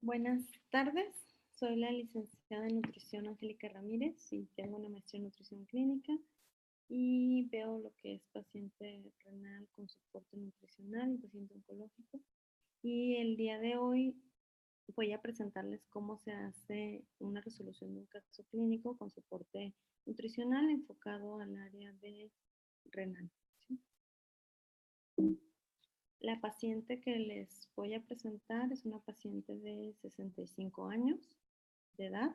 Buenas tardes, soy la licenciada en nutrición Angélica Ramírez y tengo una maestría en nutrición clínica y veo lo que es paciente renal con soporte nutricional y paciente oncológico. Y el día de hoy voy a presentarles cómo se hace una resolución de un caso clínico con soporte nutricional enfocado al área de renal. ¿Sí? La paciente que les voy a presentar es una paciente de 65 años de edad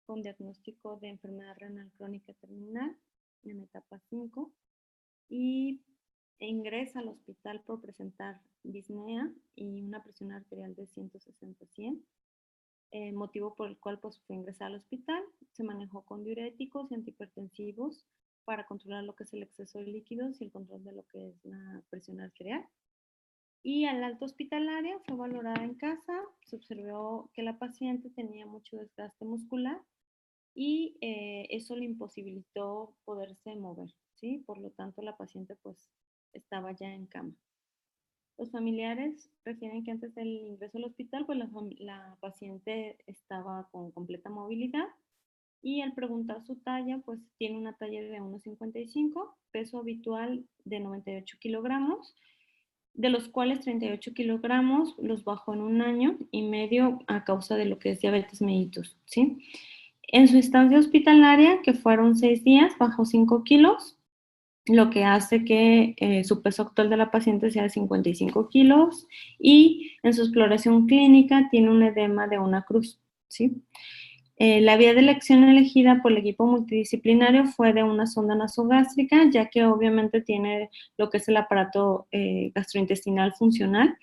con diagnóstico de enfermedad renal crónica terminal en etapa 5 y ingresa al hospital por presentar disnea y una presión arterial de 160/100, motivo por el cual pues, fue ingresada al hospital. Se manejó con diuréticos y antihipertensivos para controlar lo que es el exceso de líquidos y el control de lo que es la presión arterial. Y al alta hospitalaria fue valorada en casa, se observó que la paciente tenía mucho desgaste muscular y eso le imposibilitó poderse mover, ¿sí? Por lo tanto, la paciente pues estaba ya en cama. Los familiares refieren que antes del ingreso al hospital, pues la paciente estaba con completa movilidad y al preguntar su talla, pues tiene una talla de 1,55, peso habitual de 98 kilogramos, de los cuales 38 kilogramos los bajó en 1 año y medio a causa de lo que es diabetes mellitus, ¿sí? En su estancia hospitalaria, que fueron 6 días, bajó 5 kilos, lo que hace que su peso actual de la paciente sea de 55 kilos y en su exploración clínica tiene un edema de una cruz, ¿sí? La vía de elección elegida por el equipo multidisciplinario fue de una sonda nasogástrica, ya que obviamente tiene lo que es el aparato gastrointestinal funcional.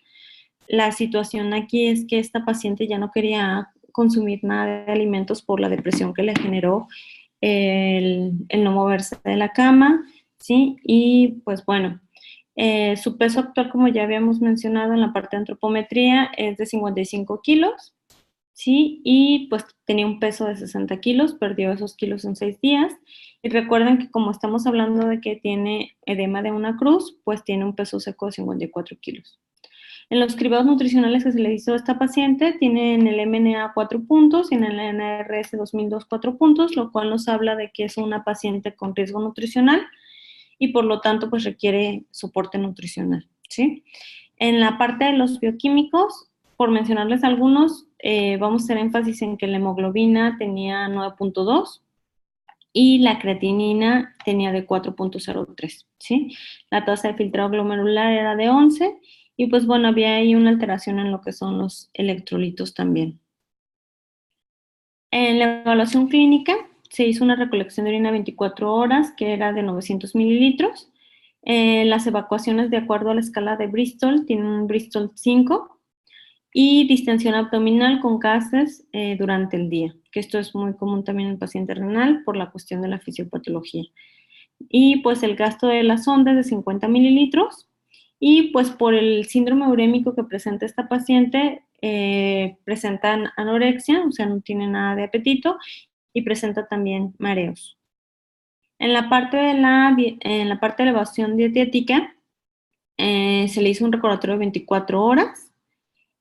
La situación aquí es que esta paciente ya no quería consumir nada de alimentos por la depresión que le generó el no moverse de la cama, ¿sí? Y pues bueno, su peso actual, como ya habíamos mencionado en la parte de antropometría, es de 55 kilos, ¿sí? Y pues tenía un peso de 60 kilos, perdió esos kilos en 6 días. Y recuerden que como estamos hablando de que tiene edema de una cruz, pues tiene un peso seco de 54 kilos. En los cribados nutricionales que se le hizo a esta paciente, tienen el MNA 4 puntos y en el NRS 2002 4 puntos, lo cual nos habla de que es una paciente con riesgo nutricional y por lo tanto pues requiere soporte nutricional, ¿sí? En la parte de los bioquímicos, por mencionarles algunos, vamos a hacer énfasis en que la hemoglobina tenía 9.2 y la creatinina tenía de 4.03, ¿sí? La tasa de filtrado glomerular era de 11 y pues bueno, había ahí una alteración en lo que son los electrolitos también. En la evaluación clínica se hizo una recolección de orina 24 horas que era de 900 mililitros. Las evacuaciones de acuerdo a la escala de Bristol tienen un Bristol 5 y distensión abdominal con gases durante el día, que esto es muy común también en el paciente renal por la cuestión de la fisiopatología. Y pues el gasto de la sonda es de 50 mililitros y pues por el síndrome urémico que presenta esta paciente, presentan anorexia, o sea, no tiene nada de apetito y presenta también mareos. En la parte de la elevación dietética, se le hizo un recordatorio de 24 horas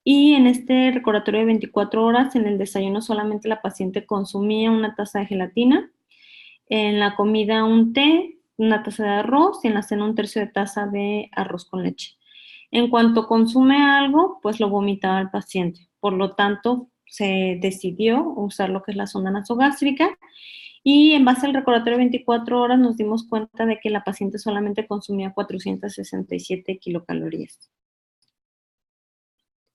y en este recordatorio de 24 horas, en el desayuno solamente la paciente consumía una taza de gelatina, en la comida un té, una taza de arroz y en la cena un tercio de taza de arroz con leche. En cuanto consume algo, pues lo vomitaba el paciente. Por lo tanto, se decidió usar lo que es la sonda nasogástrica y en base al recordatorio de 24 horas nos dimos cuenta de que la paciente solamente consumía 467 kilocalorías.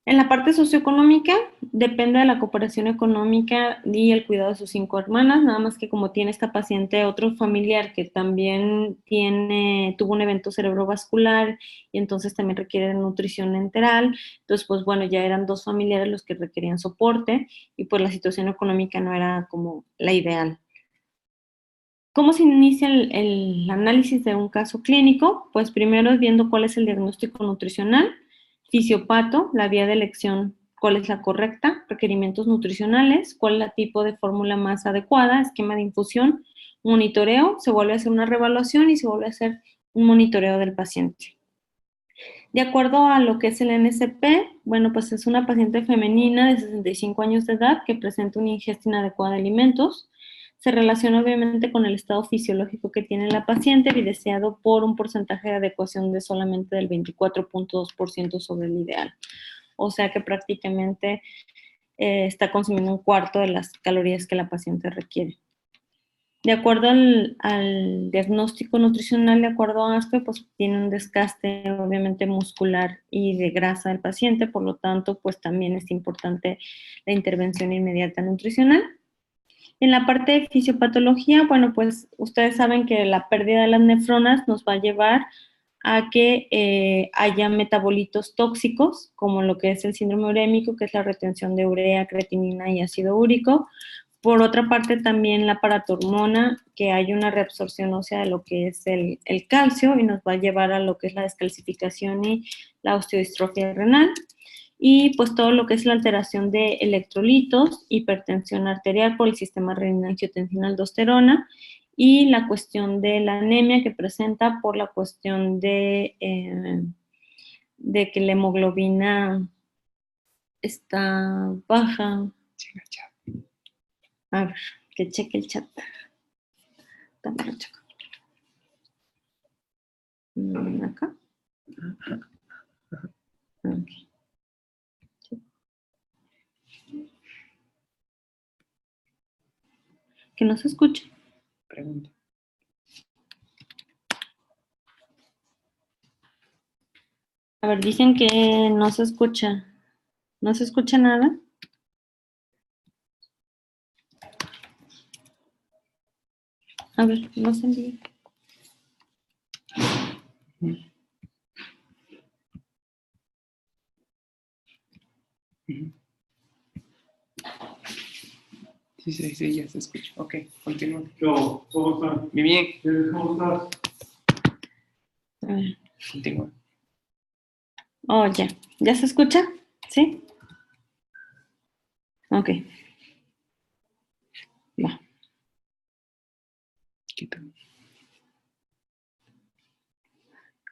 En la parte socioeconómica, depende de la cooperación económica y el cuidado de sus 5 hermanas, nada más que como tiene esta paciente otro familiar que también tuvo un evento cerebrovascular y entonces también requiere nutrición enteral, entonces pues bueno, ya eran 2 familiares los que requerían soporte y pues la situación económica no era como la ideal. ¿Cómo se inicia el análisis de un caso clínico? Pues primero es viendo cuál es el diagnóstico nutricional, fisiopato, la vía de elección, cuál es la correcta, requerimientos nutricionales, cuál es el tipo de fórmula más adecuada, esquema de infusión, monitoreo, se vuelve a hacer una reevaluación y se vuelve a hacer un monitoreo del paciente. De acuerdo a lo que es el NSP, bueno, pues es una paciente femenina de 65 años de edad que presenta una ingesta inadecuada de alimentos. Se relaciona obviamente con el estado fisiológico que tiene la paciente, evidenciado por un porcentaje de adecuación de solamente del 24.2% sobre el ideal. O sea que prácticamente está consumiendo un cuarto de las calorías que la paciente requiere. De acuerdo al diagnóstico nutricional, de acuerdo a ASPE, pues tiene un desgaste obviamente muscular y de grasa del paciente, por lo tanto, pues también es importante la intervención inmediata nutricional. En la parte de fisiopatología, bueno, pues ustedes saben que la pérdida de las nefronas nos va a llevar a que haya metabolitos tóxicos, como lo que es el síndrome urémico, que es la retención de urea, creatinina y ácido úrico. Por otra parte, también la paratormona, que hay una reabsorción ósea de lo que es el calcio y nos va a llevar a lo que es la descalcificación y la osteodistrofia renal. Y pues todo lo que es la alteración de electrolitos, hipertensión arterial por el sistema renina-angiotensina-aldosterona y la cuestión de la anemia que presenta por la cuestión de que la hemoglobina está baja. A ver, que cheque el chat. También lo checo. Acá. Okay. Que no se escucha. Pregunta. A ver, dicen que no se escucha. ¿No se escucha nada? A ver, no se envía. Sí, ya se escucha. Ok, continúa. Yo, ¿cómo estás? Bien. ¿Cómo estás? A ver. Continúa. Oh, ya. ¿Ya se escucha? ¿Sí? Ok. Va. Quítame.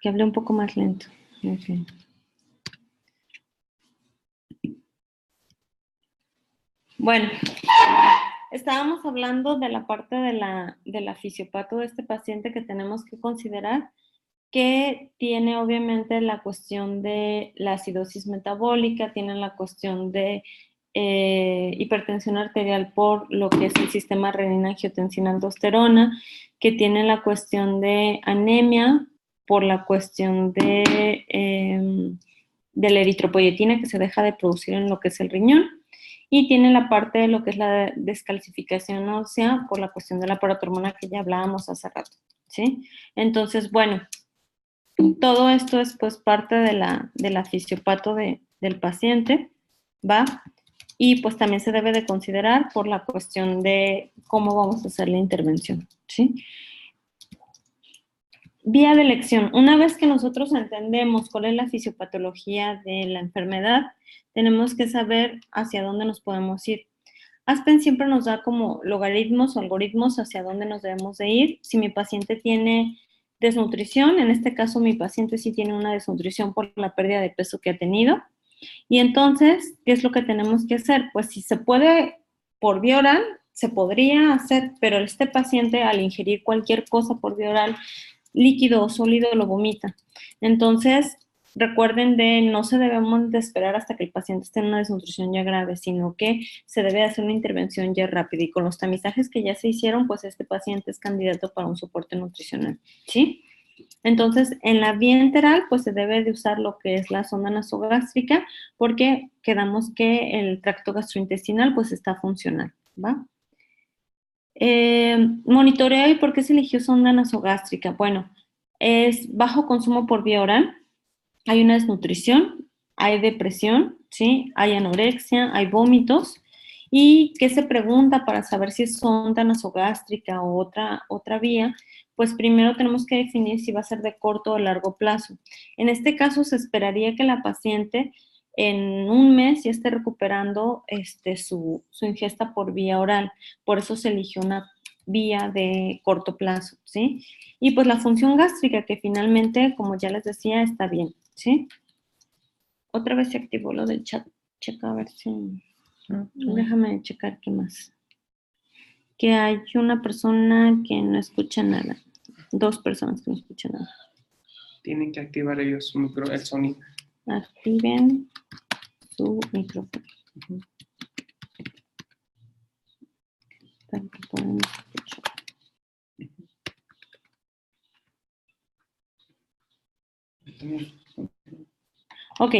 Que hable un poco más lento. Okay. Bueno, estábamos hablando de la parte de la fisiopato de este paciente que tenemos que considerar, que tiene obviamente la cuestión de la acidosis metabólica, tiene la cuestión de hipertensión arterial por lo que es el sistema renina-angiotensina-aldosterona, que tiene la cuestión de anemia por la cuestión de la eritropoyetina que se deja de producir en lo que es el riñón, y tiene la parte de lo que es la descalcificación ósea por la cuestión de la paratormona que ya hablábamos hace rato, ¿sí? Entonces, bueno, todo esto es pues parte de la fisiopato del paciente, ¿va? Y pues también se debe de considerar por la cuestión de cómo vamos a hacer la intervención, ¿sí? Vía de elección. Una vez que nosotros entendemos cuál es la fisiopatología de la enfermedad, tenemos que saber hacia dónde nos podemos ir. Aspen siempre nos da como logaritmos o algoritmos hacia dónde nos debemos de ir. Si mi paciente tiene desnutrición, en este caso mi paciente sí tiene una desnutrición por la pérdida de peso que ha tenido. Y entonces, ¿qué es lo que tenemos que hacer? Pues si se puede por vía oral, se podría hacer, pero este paciente al ingerir cualquier cosa por vía oral, líquido o sólido, lo vomita. Entonces, recuerden de no se debemos de esperar hasta que el paciente esté en una desnutrición ya grave, sino que se debe hacer una intervención ya rápida. Y con los tamizajes que ya se hicieron, pues este paciente es candidato para un soporte nutricional, ¿sí? Entonces, en la vía enteral, pues se debe de usar lo que es la sonda nasogástrica, porque quedamos que el tracto gastrointestinal pues está funcional, ¿va? Monitoreo y por qué se eligió sonda nasogástrica. Bueno, es bajo consumo por vía oral, hay una desnutrición, hay depresión, ¿sí? Hay anorexia, hay vómitos. ¿Y qué se pregunta para saber si es sonda nasogástrica o otra vía? Pues primero tenemos que definir si va a ser de corto o largo plazo. En este caso se esperaría que la paciente en un mes ya esté recuperando su ingesta por vía oral. Por eso se eligió una vía de corto plazo, ¿sí? Y pues la función gástrica, que finalmente, como ya les decía, está bien. ¿sí? Otra vez se activó lo del chat. Checa a ver si... Déjame checar qué más. Que hay una persona que no escucha nada. 2 personas que no escuchan nada. Tienen que activar ellos su el sonido. Activen su micrófono. Para que puedan escuchar. Ok.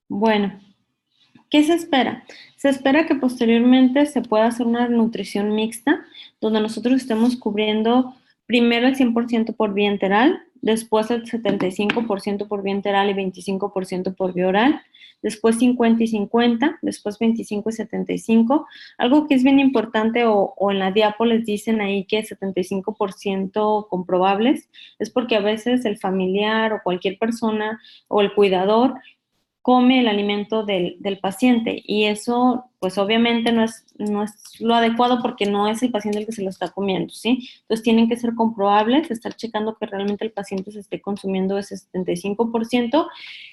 Bueno, ¿qué se espera? Se espera que posteriormente se pueda hacer una nutrición mixta, donde nosotros estemos cubriendo primero el 100% por vía enteral, después el 75% por vía enteral y 25% por vía oral, después 50 y 50, después 25 y 75. Algo que es bien importante, o en la diapo les dicen ahí que 75% comprobables, es porque a veces el familiar o cualquier persona o el cuidador come el alimento del paciente, y eso pues obviamente no es lo adecuado porque no es el paciente el que se lo está comiendo, ¿sí? Entonces tienen que ser comprobables, estar checando que realmente el paciente se esté consumiendo ese 75%,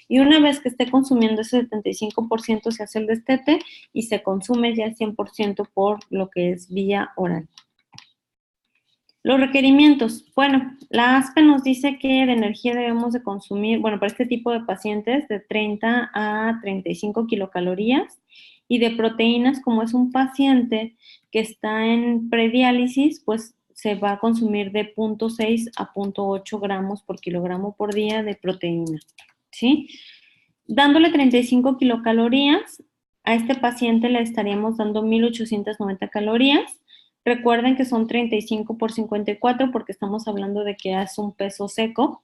y una vez que esté consumiendo ese 75% se hace el destete y se consume ya el 100% por lo que es vía oral. Los requerimientos. Bueno, la ASPE nos dice que de energía debemos de consumir, bueno, para este tipo de pacientes, de 30 a 35 kilocalorías, y de proteínas, como es un paciente que está en prediálisis, pues se va a consumir de 0.6 a 0.8 gramos por kilogramo por día de proteína, ¿sí? Dándole 35 kilocalorías, a este paciente le estaríamos dando 1,890 calorías. Recuerden que son 35 por 54 porque estamos hablando de que es un peso seco.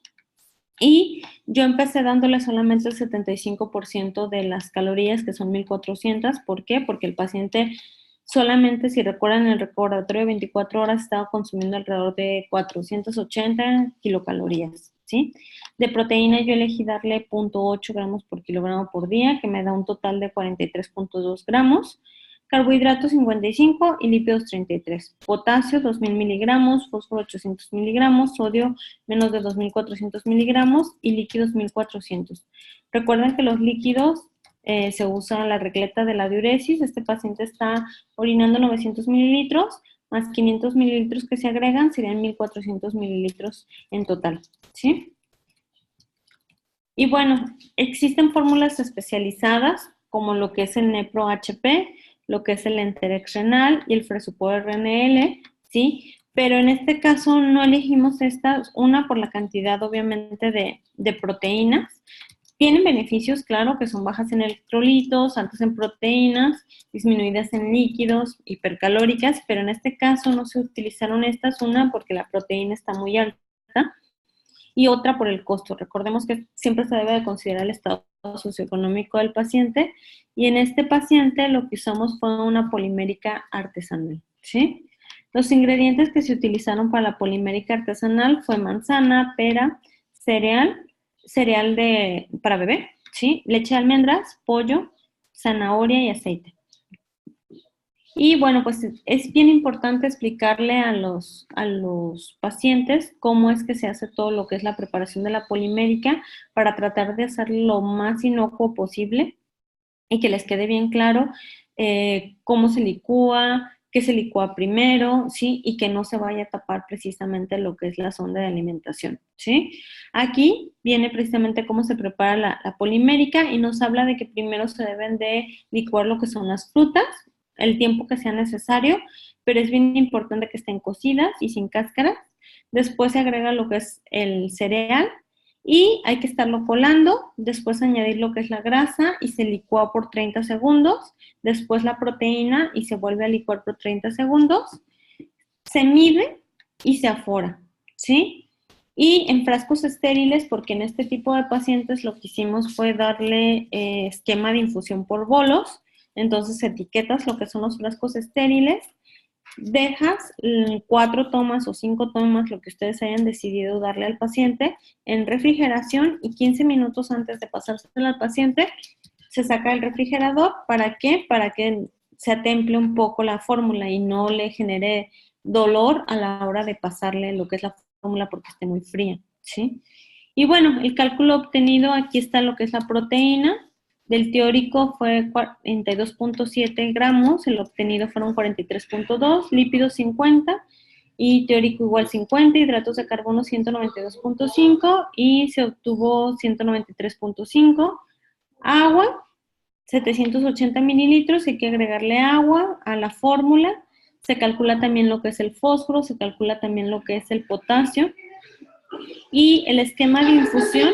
Y yo empecé dándole solamente el 75% de las calorías, que son 1,400. ¿Por qué? Porque el paciente solamente, si recuerdan, el recordatorio de 24 horas estaba consumiendo alrededor de 480 kilocalorías, ¿sí? De proteína yo elegí darle 0.8 gramos por kilogramo por día, que me da un total de 43.2 gramos. Carbohidratos 55 y lípidos 33. Potasio 2,000 miligramos, fósforo 800 miligramos, sodio menos de 2,400 miligramos y líquidos 1,400. Recuerden que los líquidos se usa la regleta de la diuresis. Este paciente está orinando 900 mililitros, más 500 mililitros que se agregan, serían 1,400 mililitros en total, ¿sí? Y bueno, existen fórmulas especializadas, como lo que es el Nepro-HP, lo que es el Enterex renal y el Fresupor RNL, ¿sí? Pero en este caso no elegimos estas, una por la cantidad obviamente de proteínas. Tienen beneficios, claro, que son bajas en electrolitos, altas en proteínas, disminuidas en líquidos, hipercalóricas, pero en este caso no se utilizaron estas, una porque la proteína está muy alta y otra por el costo. Recordemos que siempre se debe de considerar el estado socioeconómico del paciente, y en este paciente lo que usamos fue una polimérica artesanal, ¿sí? Los ingredientes que se utilizaron para la polimérica artesanal fue manzana, pera, cereal para bebé, ¿sí? Leche de almendras, pollo, zanahoria y aceite. Y bueno, pues es bien importante explicarle a los pacientes cómo es que se hace todo lo que es la preparación de la polimérica, para tratar de hacerlo lo más inocuo posible y que les quede bien claro cómo se licúa, qué se licúa primero, ¿sí? Y que no se vaya a tapar precisamente lo que es la sonda de alimentación, ¿sí? Aquí viene precisamente cómo se prepara la polimérica, y nos habla de que primero se deben de licuar lo que son las frutas, el tiempo que sea necesario, pero es bien importante que estén cocidas y sin cáscaras. Después se agrega lo que es el cereal y hay que estarlo colando. Después añadir lo que es la grasa y se licúa por 30 segundos. Después la proteína y se vuelve a licuar por 30 segundos. Se mide y se afora, ¿sí? Y en frascos estériles, porque en este tipo de pacientes lo que hicimos fue darle esquema de infusión por bolos. Entonces etiquetas lo que son los frascos estériles, dejas 4 tomas o 5 tomas, lo que ustedes hayan decidido darle al paciente, en refrigeración, y 15 minutos antes de pasárselo al paciente se saca del refrigerador. ¿Para qué? Para que se atemple un poco la fórmula y no le genere dolor a la hora de pasarle lo que es la fórmula porque esté muy fría, ¿sí? Y bueno, el cálculo obtenido, aquí está lo que es la proteína. Del teórico fue 42.7 gramos, el obtenido fueron 43.2, lípidos 50, y teórico igual 50, hidratos de carbono 192.5, y se obtuvo 193.5, agua 780 mililitros, hay que agregarle agua a la fórmula, se calcula también lo que es el fósforo, se calcula también lo que es el potasio, y el esquema de infusión,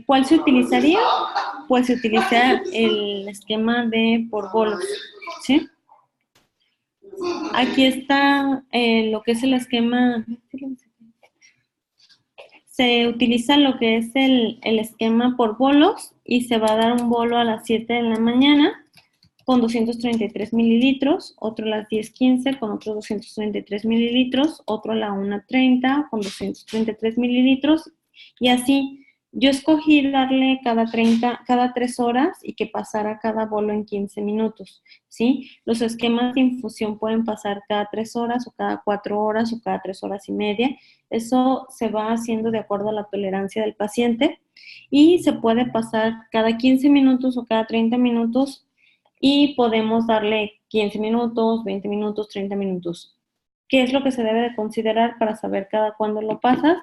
¿cuál se utilizaría? Pues se utiliza el esquema de por bolos, ¿sí? Aquí está lo que es el esquema. Se utiliza lo que es el esquema por bolos y se va a dar un bolo a las 7 de la mañana con 233 mililitros, otro a las 10:15 con otros 233 mililitros, otro a la 1:30 con 233 mililitros, y así. Yo escogí darle cada 3 horas y que pasara cada bolo en 15 minutos, ¿sí? Los esquemas de infusión pueden pasar cada 3 horas o cada 4 horas o cada 3 horas y media. Eso se va haciendo de acuerdo a la tolerancia del paciente y se puede pasar cada 15 minutos o cada 30 minutos y podemos darle 15 minutos, 20 minutos, 30 minutos. ¿Qué es lo que se debe de considerar para saber cada cuándo lo pasas?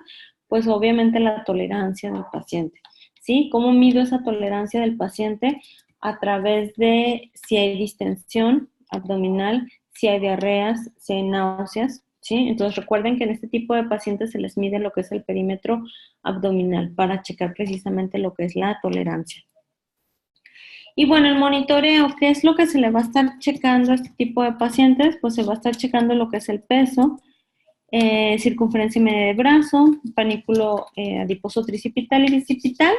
Pues obviamente la tolerancia del paciente, ¿sí? ¿Cómo mido esa tolerancia del paciente? A través de si hay distensión abdominal, si hay diarreas, si hay náuseas, ¿sí? Entonces recuerden que en este tipo de pacientes se les mide lo que es el perímetro abdominal para checar precisamente lo que es la tolerancia. Y bueno, el monitoreo, ¿qué es lo que se le va a estar checando a este tipo de pacientes? Pues se va a estar checando lo que es el peso, circunferencia media de brazo, panículo adiposo tricipital y bicipital.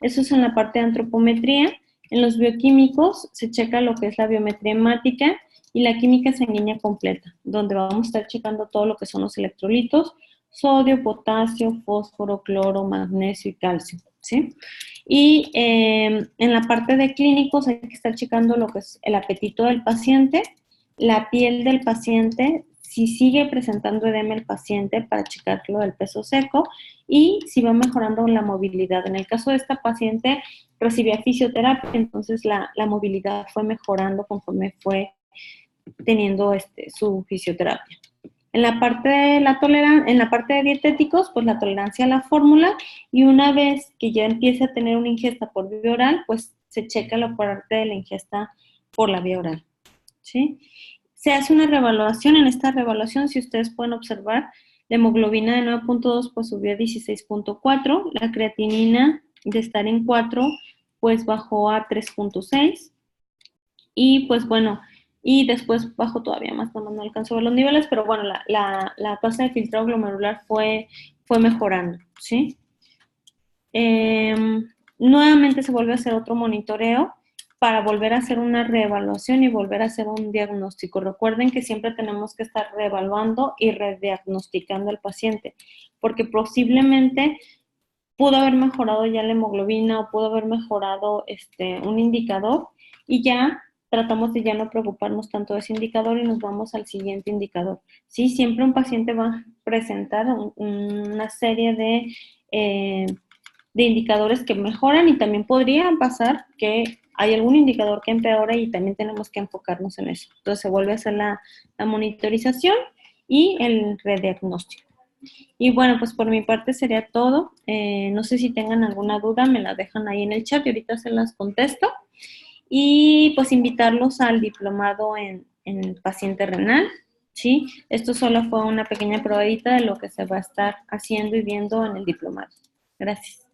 Eso es en la parte de antropometría. En los bioquímicos se checa lo que es la biometría hemática y la química sanguínea completa, donde vamos a estar checando todo lo que son los electrolitos, sodio, potasio, fósforo, cloro, magnesio y calcio, ¿sí? Y en la parte de clínicos hay que estar checando lo que es el apetito del paciente, la piel del paciente, si sigue presentando edema el paciente para checarlo del peso seco y si va mejorando la movilidad. En el caso de esta paciente recibía fisioterapia, entonces la movilidad fue mejorando conforme fue teniendo su fisioterapia. En la parte de en la parte de dietéticos, pues la tolerancia a la fórmula, y una vez que ya empiece a tener una ingesta por vía oral, pues se checa la parte de la ingesta por la vía oral, ¿sí? Se hace una reevaluación. En esta reevaluación, si ustedes pueden observar, la hemoglobina de 9.2 pues subió a 16.4, la creatinina de estar en 4 pues bajó a 3.6 y pues bueno, y después bajó todavía más cuando no alcanzó a ver los niveles, pero bueno, la tasa de filtrado glomerular fue mejorando, ¿sí? Nuevamente se vuelve a hacer otro monitoreo para volver a hacer una reevaluación y volver a hacer un diagnóstico. Recuerden que siempre tenemos que estar reevaluando y rediagnosticando al paciente, porque posiblemente pudo haber mejorado ya la hemoglobina o pudo haber mejorado un indicador y ya tratamos de ya no preocuparnos tanto de ese indicador y nos vamos al siguiente indicador. Sí, siempre un paciente va a presentar una serie de indicadores que mejoran y también podría pasar que hay algún indicador que empeora y también tenemos que enfocarnos en eso. Entonces se vuelve a hacer la monitorización y el rediagnóstico. Y bueno, pues por mi parte sería todo. No sé si tengan alguna duda, me la dejan ahí en el chat y ahorita se las contesto. Y pues invitarlos al diplomado en paciente renal, ¿sí? Esto solo fue una pequeña probadita de lo que se va a estar haciendo y viendo en el diplomado. Gracias.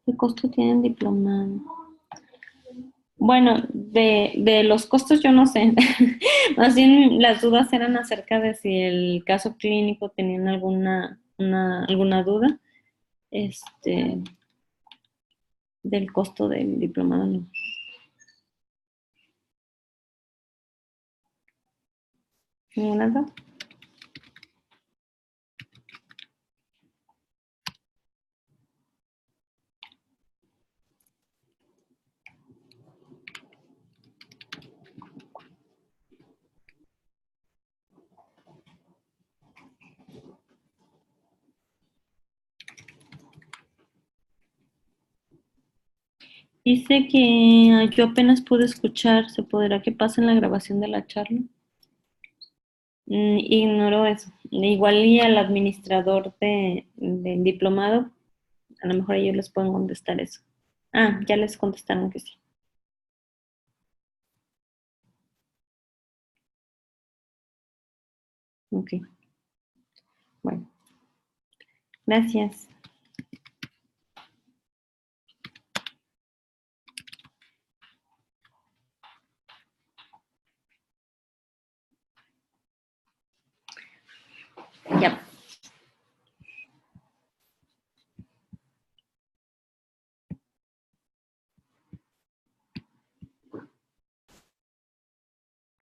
¿Qué costo tienen diplomado? Bueno, de los costos yo no sé. Más bien las dudas eran acerca de si el caso clínico tenían alguna duda. Del costo del diplomado, no. ¿Ninguna duda? Dice que yo apenas pude escuchar. ¿Se podrá que pasen la grabación de la charla? Ignoro eso. Igual y al administrador del diplomado, a lo mejor ellos les pueden contestar eso. Ah, ya les contestaron que sí. Ok. Bueno. Gracias. Ya.